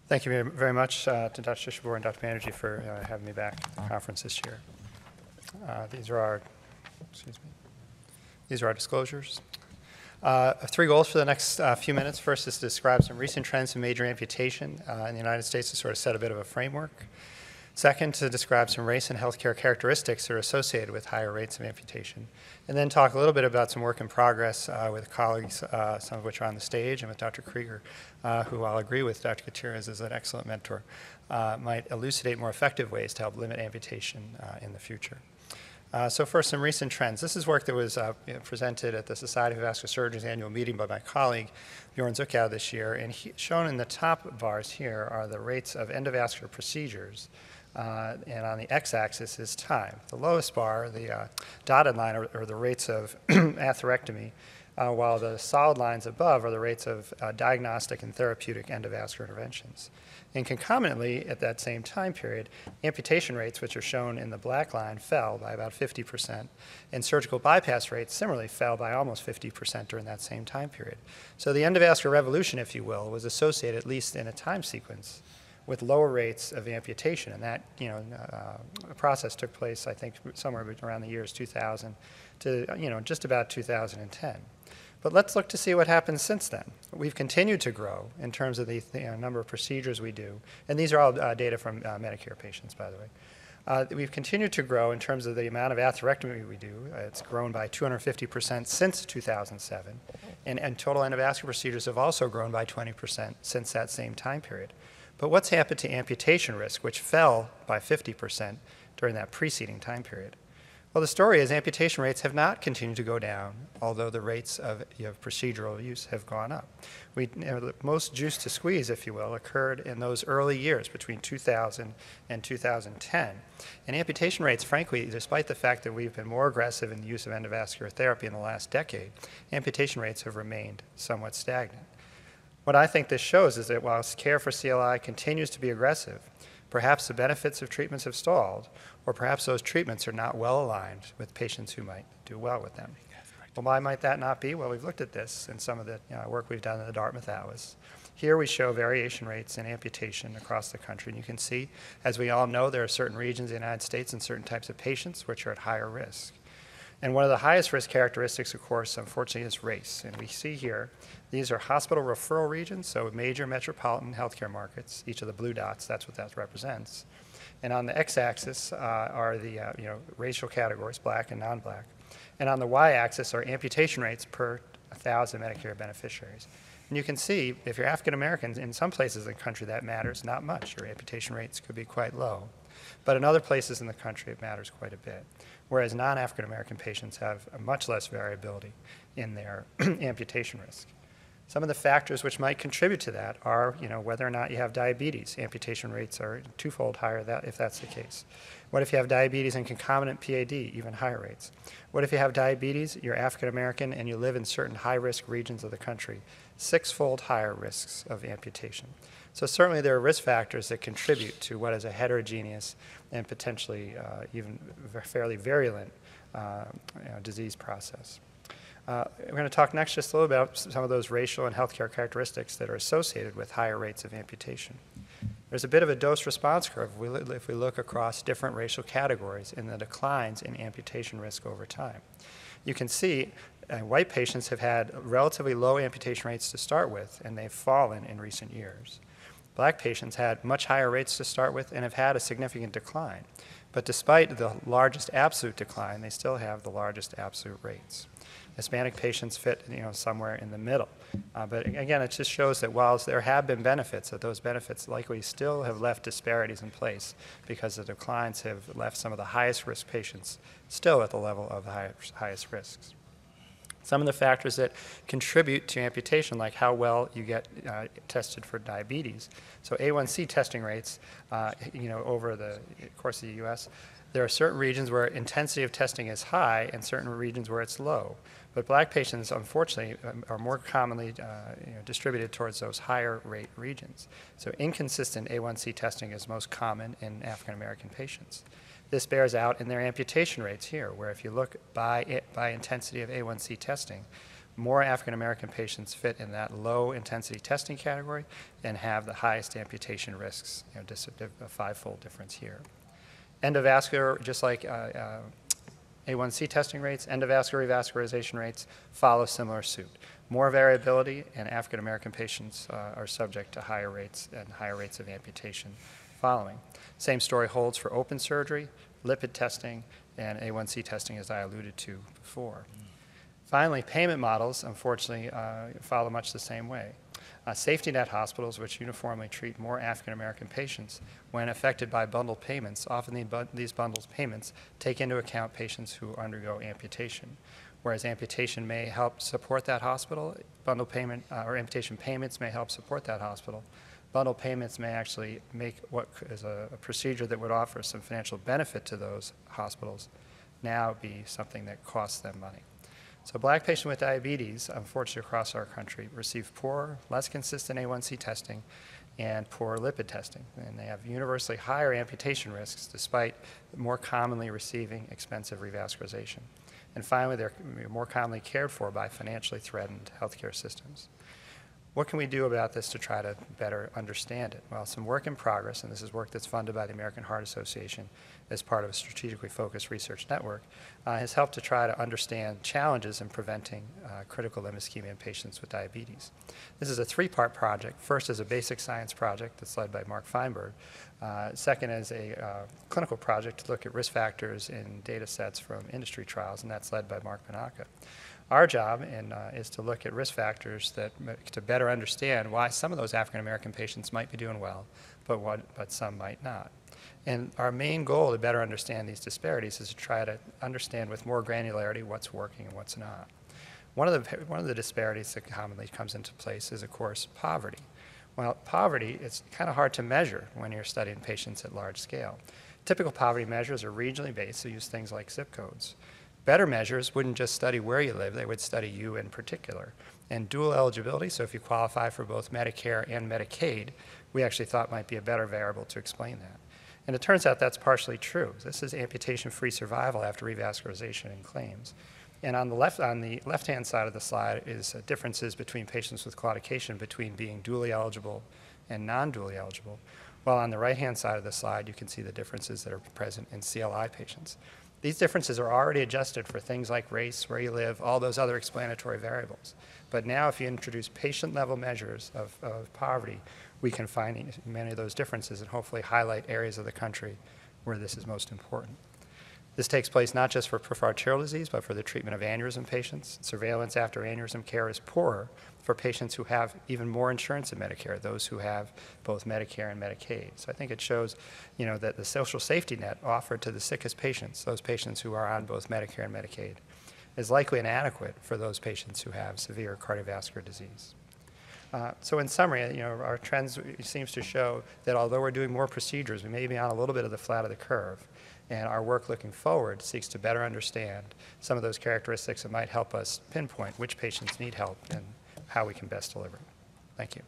Thank you very much to Dr. Shishabor and Dr. Banerjee for having me back at the conference this year. These are our disclosures. 3 goals for the next few minutes. First is to describe some recent trends in major amputation in the United States to sort of set a bit of a framework. Second, to describe some race and healthcare characteristics that are associated with higher rates of amputation. And then talk a little bit about some work in progress with colleagues, some of which are on the stage, and with Dr. Krieger, who I'll agree with Dr. Gutierrez is an excellent mentor, might elucidate more effective ways to help limit amputation in the future. So first, some recent trends. This is work that was presented at the Society of Vascular Surgeons annual meeting by my colleague, Bjorn Zuckow, this year. And shown in the top bars here are the rates of endovascular procedures. And on the x-axis is time. The lowest bar, the dotted line, are the rates of atherectomy, while the solid lines above are the rates of diagnostic and therapeutic endovascular interventions. And concomitantly, at that same time period, amputation rates, which are shown in the black line, fell by about 50%, and surgical bypass rates similarly fell by almost 50% during that same time period. So the endovascular revolution, if you will, was associated, at least in a time sequence, with lower rates of amputation, and that process took place, I think, somewhere around the years 2000 to just about 2010. But let's look to see what happened since then. We've continued to grow in terms of the number of procedures we do, and these are all data from Medicare patients, by the way. We've continued to grow in terms of the amount of atherectomy we do. It's grown by 250% since 2007, and total endovascular procedures have also grown by 20% since that same time period. But what's happened to amputation risk, which fell by 50% during that preceding time period? Well, the story is amputation rates have not continued to go down, although the rates of procedural use have gone up. The most juice to squeeze, if you will, occurred in those early years between 2000 and 2010. And amputation rates, frankly, despite the fact that we've been more aggressive in the use of endovascular therapy in the last decade, amputation rates have remained somewhat stagnant. What I think this shows is that while care for CLI continues to be aggressive, perhaps the benefits of treatments have stalled, or perhaps those treatments are not well aligned with patients who might do well with them. Well, why might that not be? Well, we've looked at this in some of the work we've done in the Dartmouth Atlas. Here we show variation rates in amputation across the country, and you can see, as we all know, there are certain regions in the United States and certain types of patients which are at higher risk. And one of the highest risk characteristics, of course, unfortunately, is race. And we see here, these are hospital referral regions, so major metropolitan healthcare markets, each of the blue dots, that's what that represents. And on the x-axis are the racial categories, black and non-black. And on the y-axis are amputation rates per 1,000 Medicare beneficiaries. And you can see, if you're African Americans, in some places in the country that matters not much. Your amputation rates could be quite low. But in other places in the country, it matters quite a bit, whereas non-African American patients have much less variability in their amputation risk. Some of the factors which might contribute to that are, whether or not you have diabetes. Amputation rates are twofold higher if that's the case. What if you have diabetes and concomitant PAD, even higher rates? What if you have diabetes, you're African American, and you live in certain high-risk regions of the country? 6-fold higher risks of amputation. So certainly there are risk factors that contribute to what is a heterogeneous and potentially even fairly virulent disease process. We're going to talk next just a little bit about some of those racial and healthcare characteristics that are associated with higher rates of amputation. There's a bit of a dose-response curve if we look across different racial categories in the declines in amputation risk over time. You can see white patients have had relatively low amputation rates to start with, and they've fallen in recent years. Black patients had much higher rates to start with and have had a significant decline. But despite the largest absolute decline, they still have the largest absolute rates. Hispanic patients fit somewhere in the middle. But again, it just shows that while there have been benefits, that those benefits likely still have left disparities in place because the declines have left some of the highest risk patients still at the level of the highest risks. Some of the factors that contribute to amputation, like how well you get tested for diabetes. So A1C testing rates, over the course of the U.S., there are certain regions where intensity of testing is high and certain regions where it's low. But black patients, unfortunately, are more commonly distributed towards those higher rate regions. So inconsistent A1C testing is most common in African American patients. This bears out in their amputation rates here, where if you look by intensity of A1C testing, More African American patients fit in that low intensity testing category and have the highest amputation risks, just a five-fold difference here. Endovascular, just like A1C testing rates, endovascular revascularization rates follow similar suit. More variability, and African American patients are subject to higher rates of amputation following. Same story holds for open surgery, lipid testing, and A1C testing, as I alluded to before. Finally, payment models, unfortunately, follow much the same way. Safety net hospitals, which uniformly treat more African American patients, when affected by bundled payments, often these bundled payments take into account patients who undergo amputation. Whereas amputation may help support that hospital, bundle payment or amputation payments may help support that hospital. Bundle payments may actually make what is a procedure that would offer some financial benefit to those hospitals now be something that costs them money. So Black patients with diabetes, unfortunately across our country, receive poor, less consistent A1C testing and poor lipid testing. And they have universally higher amputation risks despite more commonly receiving expensive revascularization. And finally, they're more commonly cared for by financially threatened healthcare systems. What can we do about this to try to better understand it? Well, some work in progress, and this is work that's funded by the American Heart Association as part of a strategically focused research network, has helped to try to understand challenges in preventing critical limb ischemia in patients with diabetes. This is a three-part project. First is a basic science project that's led by Mark Feinberg. Second is a clinical project to look at risk factors in data sets from industry trials, and that's led by Mark Banaka. Our job is to look at risk factors to better understand why some of those African American patients might be doing well, but some might not. And our main goal to better understand these disparities is to try to understand with more granularity what's working and what's not. One of the disparities that commonly comes into place is, of course, poverty. Well, poverty is kind of hard to measure when you're studying patients at large scale. Typical poverty measures are regionally based, so use things like zip codes. Better measures wouldn't just study where you live, they would study you in particular. And dual eligibility, so if you qualify for both Medicare and Medicaid, we actually thought might be a better variable to explain that. And it turns out that's partially true. This is amputation-free survival after revascularization and claims. And on the left-hand side of the slide is differences between patients with claudication between being dually eligible and non-dually eligible. While on the right-hand side of the slide, you can see the differences that are present in CLI patients. These differences are already adjusted for things like race, where you live, all those other explanatory variables. But now if you introduce patient-level measures of poverty, we can find many of those differences and hopefully highlight areas of the country where this is most important. This takes place not just for peripheral arterial disease, but for the treatment of aneurysm patients. Surveillance after aneurysm care is poorer for patients who have even more insurance than Medicare, those who have both Medicare and Medicaid. So I think it shows, that the social safety net offered to the sickest patients, those patients who are on both Medicare and Medicaid, is likely inadequate for those patients who have severe cardiovascular disease. So in summary, our trends seems to show that although we're doing more procedures, we may be on a little bit of the flat of the curve. And our work looking forward seeks to better understand some of those characteristics that might help us pinpoint which patients need help and how we can best deliver. Thank you.